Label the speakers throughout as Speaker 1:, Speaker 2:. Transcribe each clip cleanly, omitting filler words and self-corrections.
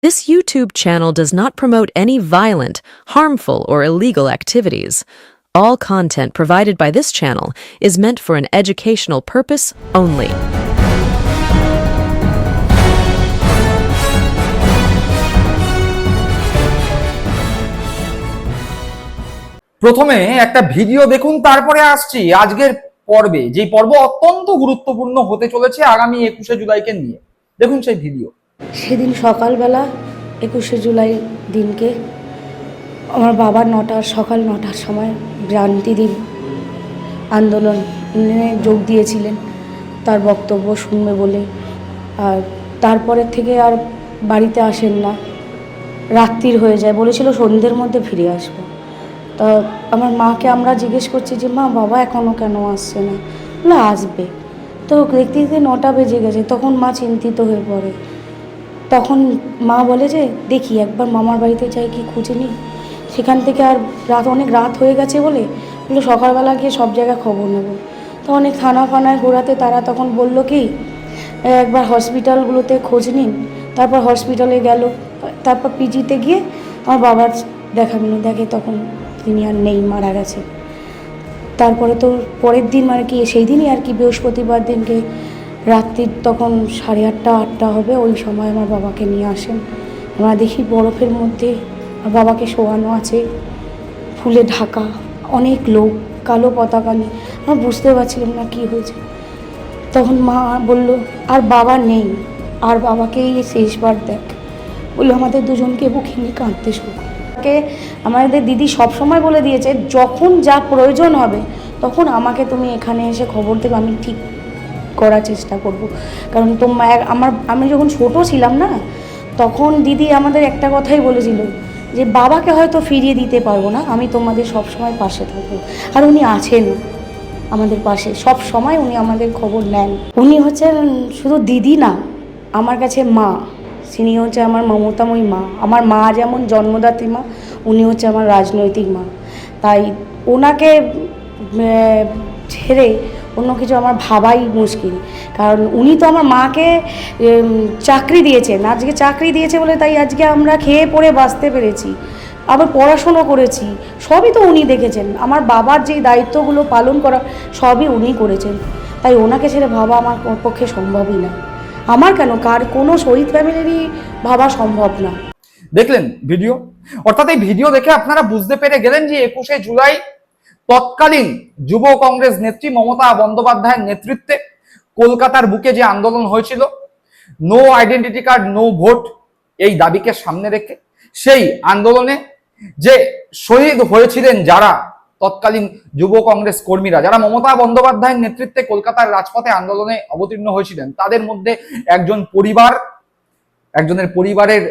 Speaker 1: This YouTube channel does not promote any violent, harmful, or illegal activities. All content provided by this channel is meant for an educational purpose only.
Speaker 2: প্রথমে একটা video দেখুন, তারপরে আসছি আজকের পর্বে, যে পর্ব অত্যন্ত গুরুত্বপূর্ণ হতে চলেছে আগামী 21শে জুলাইকে নিয়ে। দেখুন সেই ভিডিও।
Speaker 3: সেদিন সকালবেলা 21শে জুলাই দিনকে আমার বাবা সকাল 9টার সময় ক্রান্তিদিন আন্দোলনে যোগ দিয়েছিলেন, তার বক্তব্য শুনবে বলে। আর তারপরের থেকে আর বাড়িতে আসেন না, রাত্রির হয়ে যায়, বলেছিল সন্ধ্যের মধ্যে ফিরে আসবো। তা আমার মাকে আমরা জিজ্ঞেস করছি যে মা, বাবা এখনও কেন আসছে না? না, আসবে। তো দেখতে দেখতে 9টা বেজে গেছে। তখন মা চিন্তিত হয়ে পড়ে। তখন মা বলে যে দেখি একবার মামার বাড়িতে যাই, কি খুঁজে নিই। সেখান থেকে আর অনেক রাত হয়ে গেছে বলে সকালবেলা গিয়ে সব জায়গায় খবর নেব। তো অনেক থানা ফানায় ঘোরাতে তারা তখন বলল কি একবার হসপিটালগুলোতে খোঁজ নিন। তারপর হসপিটালে গেল, তারপর পিজিতে গিয়ে আমার বাবার দেখা মিল, দেখে তখন তিনি আর নেই, মারা গেছে। তারপরে তো পরের দিন মানে কি সেই দিনই আর কি, বৃহস্পতিবার দিনকে রাত্রির তখন 8:30-8টা হবে, ওই সময় আমার বাবাকে নিয়ে আসেন। আমরা দেখি বরফের মধ্যে বাবাকে শোয়ানো আছে, ফুলে ঢাকা, অনেক লোক, কালো পতাকা নিয়ে। আমরা বুঝতে পারছিলাম না কী হয়েছে। তখন মা বলল আর বাবা নেই, আর বাবাকে এই শেষবার দেখ, বললো। আমাদের দুজনকে বুকে নিয়ে কাঁদতে শুরু করে। আমাদের দিদি সবসময় বলে দিয়েছে, যখন যা প্রয়োজন হবে তখন আমাকে তুমি এখানে এসে খবর দেবে, আমি ঠিক করার চেষ্টা করব। কারণ আমি যখন ছোট ছিলাম না, তখন দিদি আমাদের একটা কথাই বলেছিল যে বাবাকে হয়তো ফিরিয়ে দিতে পারবো না, আমি তোমাদের সব সময় পাশে থাকবো। আর উনি আছেন আমাদের পাশে, সব সময় উনি আমাদের খবর নেন। উনি হচ্ছেন শুধু দিদি না, আমার কাছে মা। তিনি হচ্ছে আমার মমতাময়ী মা। আমার মা যেমন জন্মদাত্রী মা, উনি হচ্ছে আমার রাজনৈতিক মা। তাই ওনাকে ছেড়ে অন্য কিছু আমার ভাবাই মুশকিল। কারণ উনি তো আমার মাকে চাকরি দিয়েছেন, আজকে চাকরি দিয়েছে বলে তাই আজকে আমরা খেয়ে পড়ে বাঁচতে পেরেছি, আবার পড়াশুনো করেছি, সবই তো উনি দেখেছেন। আমার বাবার যে দায়িত্বগুলো পালন করা সবই উনি করেছেন। তাই ওনাকে ছেড়ে ভাবা আমার পক্ষে সম্ভবই না। আমার কেন, কার কোনো শহীদ ফ্যামিলিরই ভাবা সম্ভব না।
Speaker 2: দেখলেন ভিডিও? অর্থাৎ এই ভিডিও দেখে আপনারা বুঝতে পেরে গেলেন যে 21শে জুলাই তৎকালীন যুব কংগ্রেস নেত্রী মমতা বন্দ্যোপাধ্যায়ের নেতৃত্বে কলকাতার বুকে যে আন্দোলন হয়েছিল, no identity card no vote, এই দাবিকে সামনে রেখে সেই আন্দোলনে যে শহীদ হয়েছিলেন যারা তৎকালীন যুব কংগ্রেস কর্মীরা, যারা মমতা বন্দ্যোপাধ্যায়ের নেতৃত্বে কলকাতার রাজপথে আন্দোলনে অবতীর্ণ হয়েছিলেন, তাদের মধ্যে একজনের পরিবারের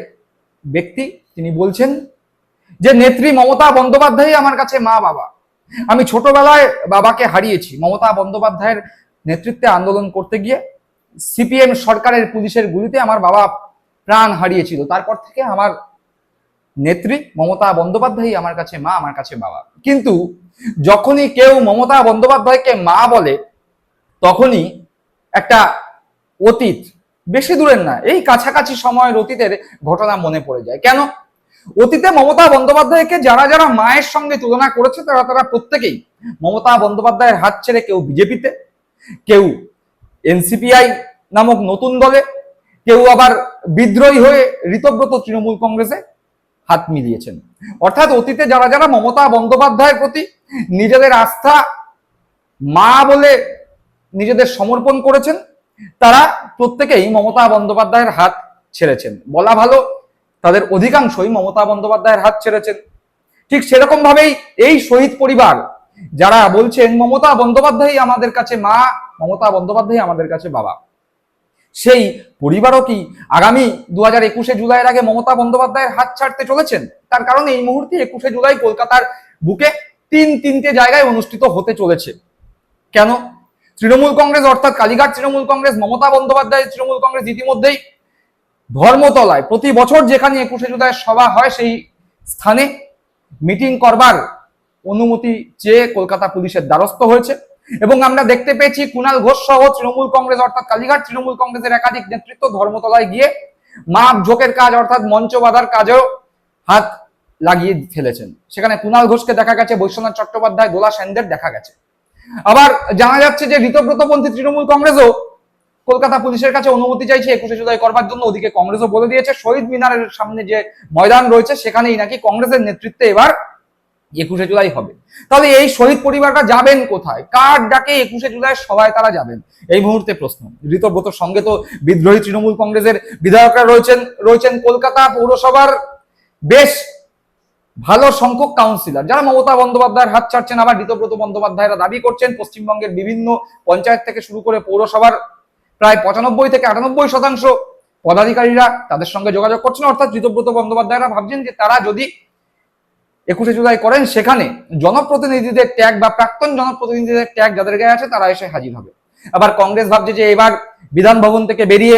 Speaker 2: ব্যক্তি তিনি বলছেন যে নেত্রী মমতা বন্দ্যোপাধ্যায় আমার কাছে মা বাবা। আমি ছোটবেলায় বাবাকে হারিয়েছি। মমতা বন্দ্যোপাধ্যায়ের নেতৃত্বে আন্দোলন করতে গিয়ে সিপিএম সরকারের পুলিশের গুলিতে আমার বাবা প্রাণ হারিয়েছিল। তারপর থেকে আমার নেত্রী মমতা বন্দ্যোপাধ্যায় আমার কাছে মা, আমার কাছে বাবা। কিন্তু যখনই কেউ মমতা বন্দ্যোপাধ্যায়কে মা বলে, তখনই একটা অতীত, বেশি দূরের না, এই কাছাকাছি সময়ের অতীতের ঘটনা মনে পড়ে যায়। কেন? অতীতে মমতা বন্দ্যোপাধ্যায়কে যারা যারা মায়ের সঙ্গে তুলনা করেছে, তারা প্রত্যেকেই মমতা বন্দ্যোপাধ্যায়ের হাত ছেড়ে কেউ বিজেপিতে, কেউ এনসিপিআই নামক নতুন দলে, কেউ আবার বিদ্রোহী হয়ে ঋতব্রত তৃণমূল কংগ্রেসে হাত মিলিয়েছেন। অর্থাৎ অতীতে যারা যারা মমতা বন্দ্যোপাধ্যায়ের প্রতি নিজেদের আস্থা মা বলে নিজেদের সমর্পণ করেছেন, তারা প্রত্যেকেই মমতা বন্দ্যোপাধ্যায়ের হাত ছেড়েছেন। বলা ভালো, তাদের অধিকাংশই মমতা বন্দ্যোপাধ্যায়ের হাত ছেড়েছেন। ঠিক সেরকম ভাবেই এই শহীদ পরিবার যারা বলছেন মমতা বন্দ্যোপাধ্যায় আমাদের কাছে মা, মমতা বন্দ্যোপাধ্যায় আমাদের কাছে বাবা, সেই পরিবারও কি আগামী 2021শে জুলাইয়ের আগে মমতা বন্দ্যোপাধ্যায়ের হাত ছাড়তে চলেছেন? তার কারণ এই মুহূর্তে 21শে জুলাই কলকাতার বুকে তিনটে জায়গায় অনুষ্ঠিত হতে চলেছে। কেন? তৃণমূল কংগ্রেস অর্থাৎ কালীঘাট তৃণমূল কংগ্রেস, মমতা বন্দ্যোপাধ্যায়ের তৃণমূল কংগ্রেস ইতিমধ্যেই ধর্মতলায় প্রতি বছর যেখানে 21শে জুলাইয়ের সভা হয়, সেই স্থানে মিটিং করবার অনুমতি চেয়ে কলকাতা পুলিশের দ্বারস্থ হয়েছে। এবং আমরা দেখতে পেয়েছি কুণাল ঘোষ সহ তৃণমূল কংগ্রেস অর্থাৎ কালীঘাট তৃণমূল কংগ্রেসের একাধিক নেতৃত্ব ধর্মতলায় গিয়ে মাপ ঝোঁকের কাজ অর্থাৎ মঞ্চ বাঁধার কাজেও হাত লাগিয়ে ফেলেছেন। সেখানে কুণাল ঘোষকে দেখা গেছে, বৈশ্বনাথ চট্টোপাধ্যায়, দোলা সেনদের দেখা গেছে। আবার জানা যাচ্ছে যে ঋতব্রতপন্থী তৃণমূল কংগ্রেসও কলকাতা পুলিশের কাছে অনুমতি চাইছে 21শে জুলাই করবার জন্য। ওদিকে কংগ্রেসও বলে দিয়েছে শহীদ মিনারের সামনে যে ময়দান রয়েছে সেখানেই নাকি কংগ্রেসের নেতৃত্বে এবার 21শে জুলাই হবে। তাহলে এই শহীদ পরিবারটা যাবেন কোথায়? কার ডাকে 21শে জুলাই সবাই তারা যাবেন? এই মুহূর্তে প্রশ্ন। ঋতব্রতর সঙ্গে তো বিদ্রোহী তৃণমূল কংগ্রেসের বিধায়করা রয়েছেন কলকাতা পৌরসভার বেশ ভালো সংখ্যক কাউন্সিলর, যারা মমতা বন্দ্যোপাধ্যায়ের হাত ছাড়ছেন। আবার ঋতব্রত বন্দ্যোপাধ্যায়রা দাবি করছেন পশ্চিমবঙ্গের বিভিন্ন পঞ্চায়েত থেকে শুরু করে পৌরসভার প্রায় 95 থেকে 98% পদাধিকারীরা তাদের সঙ্গে যোগাযোগ করছেন। অর্থাৎ ঋতব্রত বন্দ্যোপাধ্যায়রা ভাবছেন যে তারা যদি 21শে জুলাই করেন সেখানে জনপ্রতিনিধিদের ট্যাগ বা প্রাক্তন জনপ্রতিনিধিদের ট্যাগ যাদের গায়ে আছে তারা এসে হাজির হবে। আবার কংগ্রেস ভাবছে যে এবার বিধান ভবন থেকে বেরিয়ে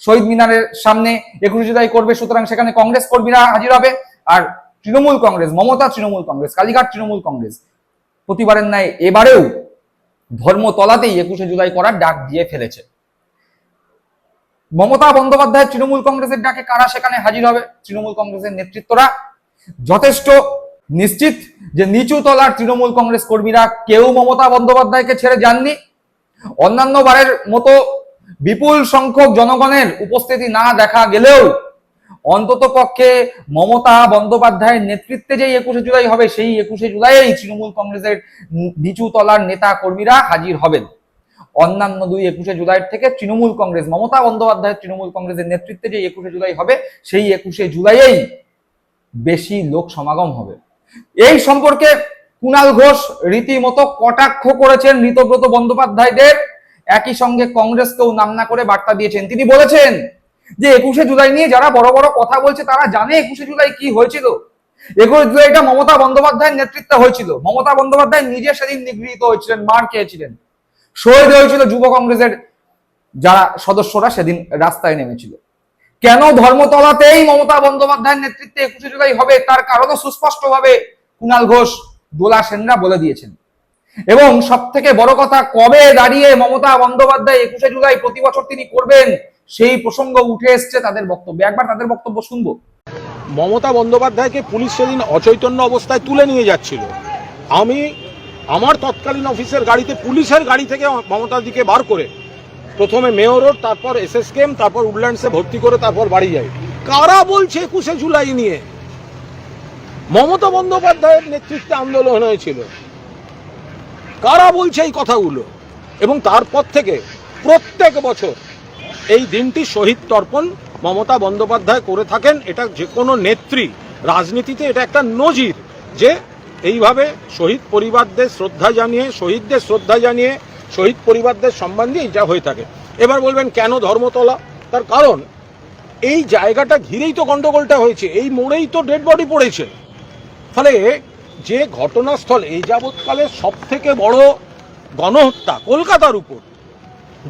Speaker 2: শহীদ মিনারের সামনে 21শে জুলাই করবে, সুতরাং সেখানে কংগ্রেস কর্মীরা হাজির হবে। আর তৃণমূল কংগ্রেস, মমতা তৃণমূল কংগ্রেস, কালীঘাট তৃণমূল কংগ্রেস প্রতিবারের ন্যায় এবারেও ধর্মতলাতেই 21শে জুলাই করার ডাক দিয়ে ফেলেছে। মমতা বন্দ্যোপাধ্যায়ের তৃণমূল কংগ্রেসের ডাকে কারা সেখানে হাজির হবে? তৃণমূল কংগ্রেসের নেতৃত্বরা যথেষ্ট নিশ্চিত যে নিচু তলার তৃণমূল কংগ্রেস কর্মীরা কেউ মমতা বন্দ্যোপাধ্যায়কে ছেড়ে যাননি। অন্যান্য বারের মতো বিপুল সংখ্যক জনগণের উপস্থিতি না দেখা গেলেও অন্তত পক্ষে মমতা বন্দ্যোপাধ্যায়ের নেতৃত্বে যে 21শে জুলাই হবে সেই 21শে জুলাইয়েই তৃণমূল কংগ্রেসের নিচু তলার নেতা কর্মীরা হাজির হবেন। অন্যান্য 21শে জুলাইয়ের থেকে তৃণমূল কংগ্রেস, মমতা বন্দ্যোপাধ্যায়ের তৃণমূল কংগ্রেসের নেতৃত্বে যে 21শে জুলাই হবে সেই 21শে জুলাইয়েই বেশি লোক সমাগম হবে। এই সম্পর্কে কুণাল ঘোষ রীতিমতো কটাক্ষ করেছেন ঋতব্রত বন্দ্যোপাধ্যায়দের। একই সঙ্গে কংগ্রেসকেও নাম না করে বার্তা দিয়েছেন। তিনি বলেছেন যে 21শে জুলাই নিয়ে যারা বড় বড় কথা বলছে তারা জানে 21শে জুলাই কি হয়েছিল। 21শে জুলাইটা মমতা বন্দ্যোপাধ্যায়ের নেতৃত্বে হয়েছিল। মমতা বন্দ্যোপাধ্যায় নিজে সেদিন নিগৃহীত হয়েছিলেন, মার খেয়েছিলেন। শহীদ হয়েছিল যুব কংগ্রেসের যারা সদস্যরা সেদিন রাস্তায় নেমেছিল। কেন ধর্মতলাতেই মমতা বন্দ্যোপাধ্যায়ের নেতৃত্বে 21শে জুলাই হবে তার কারণও সুস্পষ্টভাবে কুণাল ঘোষ, দোলা সেনরা বলে দিয়েছেন। এবং সব থেকে বড় কথা, কবে দাঁড়িয়ে মমতা বন্দ্যোপাধ্যায় 21শে জুলাই প্রতি বছর তিনি করবেন সেই প্রসঙ্গ উঠে এসছে তাদের বক্তব্যে। একবার তাদের বক্তব্য শুনবো।
Speaker 4: মমতা বন্দ্যোপাধ্যায়কে পুলিশ সেদিন অচৈতন্য অবস্থায় তুলে নিয়ে যাচ্ছিল। আমি আমার তৎকালীন অফিসের গাড়িতে, পুলিশের গাড়ি থেকে মমতাদিকে বার করে প্রথমে মেয়র রোড, তারপর এসএসকেএম, তারপর উডল্যান্ডসে ভর্তি করে তারপর বাড়ি যাই। কারা বলছে 21শে জুলাই নিয়ে? মমতা বন্দ্যোপাধ্যায়ের নেতৃত্বে আন্দোলন হয়েছিল। কারা বলছে এই কথাগুলো? এবং তারপর থেকে প্রত্যেক বছর এই দিনটি শহীদ তর্পণ মমতা বন্দ্যোপাধ্যায় করে থাকেন। এটা যে কোনো নেত্রী, রাজনীতিতে এটা একটা নজির যে এইভাবে শহীদ পরিবারদের শ্রদ্ধা জানিয়ে, শহীদদের শ্রদ্ধা জানিয়ে, শহীদ পরিবারদের সম্মান দিয়ে যা হয়ে থাকে। এবার বলবেন কেন ধর্মতলা? তার কারণ এই জায়গাটা ঘিরেই তো গন্ডগোলটা হয়েছে, এই মোড়েই তো ডেড বডি পড়েছে। ফলে যে ঘটনাস্থল এই যাবৎকালে সব থেকে বড় গণহত্যা কলকাতার উপর,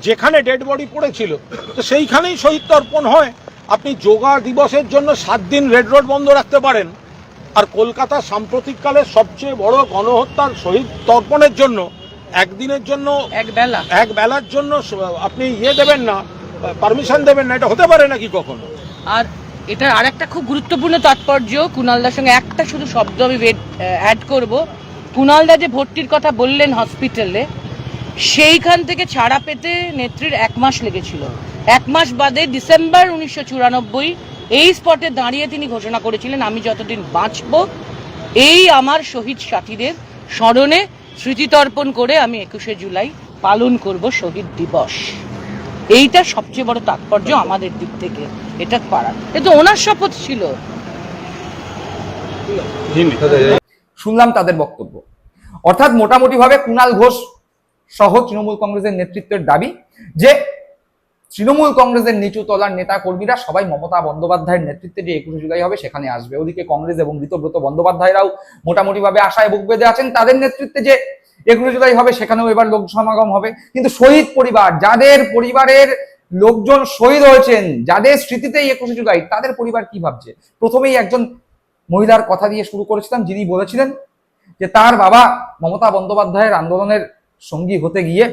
Speaker 4: যেখানে ডেড বডি পড়েছিল, তো সেইখানেই শহীদ তর্পণ হয়। আপনি যোগা দিবসের জন্য 7 দিন রেড রোড বন্ধ রাখতে পারেন, আর কলকাতা সাম্প্রতিককালের সবচেয়ে বড় গণহত্যার শহীদ তর্পণের জন্য একদিনের জন্য, এক বেলার জন্য আপনি দেবেন না, পারমিশন দেবেন না? এটা হতে পারে নাকি কখনো?
Speaker 5: আর এটার আরেকটা খুব গুরুত্বপূর্ণ তাৎপর্য, কুণালদার সঙ্গে একটা শুধু শব্দ আমি অ্যাড করব। কুণালদা যে ভর্তির কথা বললেন হসপিটালে, সেইখান থেকে ছাড়া পেতে নেত্রীর 1 মাস লেগেছিল। 1 মাস বাদে ডিসেম্বর 1994 এই স্পটে দাঁড়িয়ে তিনি ঘোষণা করেছিলেন, আমি যতদিন বাঁচব এই আমার শহীদ সাথীদের স্মরণে স্মৃতিতর্পণ করে আমি 21শে জুলাই পালন করব শহীদ দিবস। এইটা সবচেয়ে বড় তাৎপর্য আমাদের দিক থেকে এটা করার। এটা ওনার শপথ ছিল।
Speaker 2: শুনলাম তাদের বক্তব্য। অর্থাৎ মোটামুটি ভাবে কুণাল ঘোষ সহ তৃণমূল কংগ্রেসের নেতৃত্বের দাবি যে তৃণমূল কংগ্রেসের নিচু তলার নেতা কর্মীরা সবাই মমতা বন্দ্যোপাধ্যায়ের নেতৃত্বে যে 21শে জুলাই হবে সেখানে আসবে। ওদিকে কংগ্রেস এবং ঋতব্রত বন্দ্যোপাধ্যায়রাও মোটামুটি ভাবে আশায় বুক বেঁধে আছেন তাদের নেতৃত্বে যে 21শে জুলাই হবে সেখানেও এবার লোক সমাগম হবে। কিন্তু শহীদ পরিবার, যাদের পরিবারের লোকজন শহীদ হয়েছেন, যাদের স্মৃতিতে 21শে জুলাই, তাদের পরিবার কি ভাবছে? প্রথমেই একজন মহিলার কথা দিয়ে শুরু করেছিলাম, যিনি বলেছিলেন যে তার বাবা মমতা বন্দ্যোপাধ্যায়ের আন্দোলনের সঙ্গী হতে গিয়ে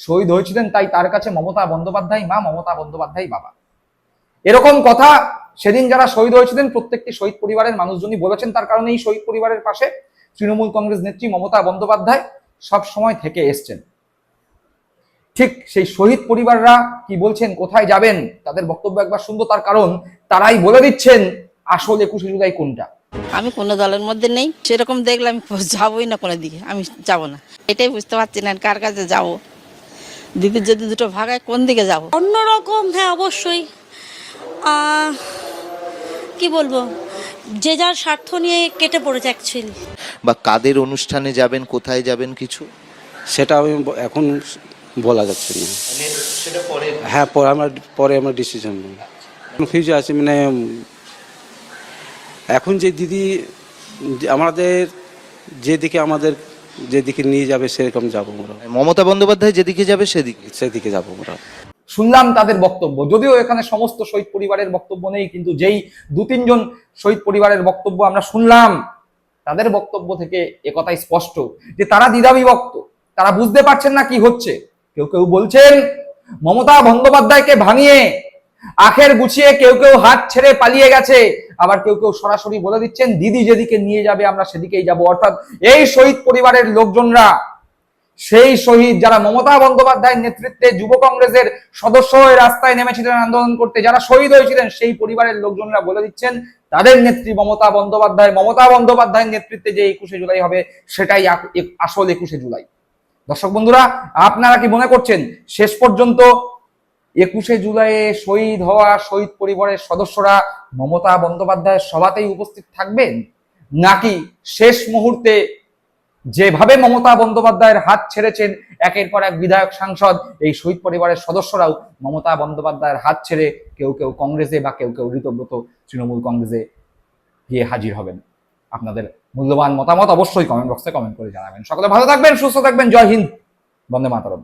Speaker 2: শহীদ হয়েছিলেন, তাই তার কাছে মমতা বন্দ্যোপাধ্যায় মা, মমতা বন্দ্যোপাধ্যায় বাবা। এরকম কথা সেদিন যারা শহীদ হয়েছিলেন প্রত্যেকটি শহীদ পরিবারের মানুষজনই বলেছেন। তার কারণে এই শহীদ পরিবারের পাশে তৃণমূল কংগ্রেস নেত্রী মমতা বন্দ্যোপাধ্যায় সব সময় থেকে এসছেন। ঠিক সেই শহীদ পরিবাররা কি বলছেন, কোথায় যাবেন, তাদের বক্তব্য একবার শুনবো। তার কারণ তারাই বলে দিচ্ছেন আসল 21শে জুলাই কোনটা।
Speaker 6: আমি কোনো দলের মধ্যে নেই, সেরকম দেখলে আমি যাবোই না কোনো দিকে, আমি যাব না। এটাই বুঝতে পারছি না কার কাছে যাব। দিদির যদি দুটো ভাগায় কোন দিকে যাব?
Speaker 7: অন্যরকম, হ্যাঁ অবশ্যই। কি বলবো, যে যার স্বার্থ নিয়ে কেটে পড়েছে অ্যাকচুয়ালি।
Speaker 8: বা কাদের অনুষ্ঠানে যাবেন, কোথায় যাবেন, কিছু
Speaker 9: সেটা আমি এখন বলা যাচ্ছে না।
Speaker 8: সেটা পরে
Speaker 9: হ্যাঁ, পরে আমরা ডিসিশন নেব। কনফিউজ আছে, মানে এখন যে দিদি আমাদের যেদিকে নিয়ে যাবে সেরকম যাবো আমরা।
Speaker 8: মমতা বন্দ্যোপাধ্যায় যেদিকে যাবে
Speaker 9: সেদিকে যাবো আমরা।
Speaker 2: শুনলাম তাদের বক্তব্য, যদিও এখানে সমস্ত শহীদ পরিবারের বক্তব্য নেই, কিন্তু যেই 2-3 জন শহীদ পরিবারের বক্তব্য আমরা শুনলাম, তাদের বক্তব্য থেকে একথাই স্পষ্ট যে তারা দ্বিধাবিভক্ত, তারা বুঝতে পারছেন না কি হচ্ছে। কেউ কেউ বলছেন মমতা বন্দ্যোপাধ্যায়কে ভাঙিয়ে আখের গুছিয়ে কেউ কেউ হাত ছেড়ে পালিয়ে গেছে, আবার কেউ কেউ সরাসরি বলে দিচ্ছেন দিদি যেদিকে নিয়ে যাবে আমরা সেদিকেই যাব। অর্থাৎ এই শহীদ পরিবারের লোকজনরা, সেই শহীদ যারা মমতা বন্দ্যোপাধ্যায়ের নেতৃত্বে যুব কংগ্রেসের সদস্য হয়ে রাস্তায় নেমেছিলেন আন্দোলন করতে, যারা শহীদ হয়েছিলেন, সেই পরিবারের লোকজনরা বলে দিচ্ছেন তাদের নেত্রী মমতা বন্দ্যোপাধ্যায়ের নেতৃত্বে যে 21শে জুলাই হবে সেটাই আসল 21শে জুলাই। দর্শক বন্ধুরা, আপনারা কি মনে করছেন শেষ পর্যন্ত 21শে জুলাইয়ে শহীদ হওয়া শহীদ পরিবারের সদস্যরা মমতা বন্দ্যোপাধ্যায়ের সভাতেই উপস্থিত থাকবেন, নাকি শেষ মুহূর্তে যেভাবে মমতা বন্দ্যোপাধ্যায়ের হাত ছেড়েছেন একের পর এক বিধায়ক সাংসদ, এই শহীদ পরিবারের সদস্যরাও মমতা বন্দ্যোপাধ্যায়ের হাত ছেড়ে কেউ কেউ কংগ্রেসে বা কেউ কেউ ঋতব্রত তৃণমূল কংগ্রেসে গিয়ে হাজির হবেন? আপনাদের মূল্যবান মতামত অবশ্যই কমেন্ট বক্সে কমেন্ট করে জানাবেন। সকলে ভালো থাকবেন, সুস্থ থাকবেন। জয় হিন্দ, বন্দে মাতরম।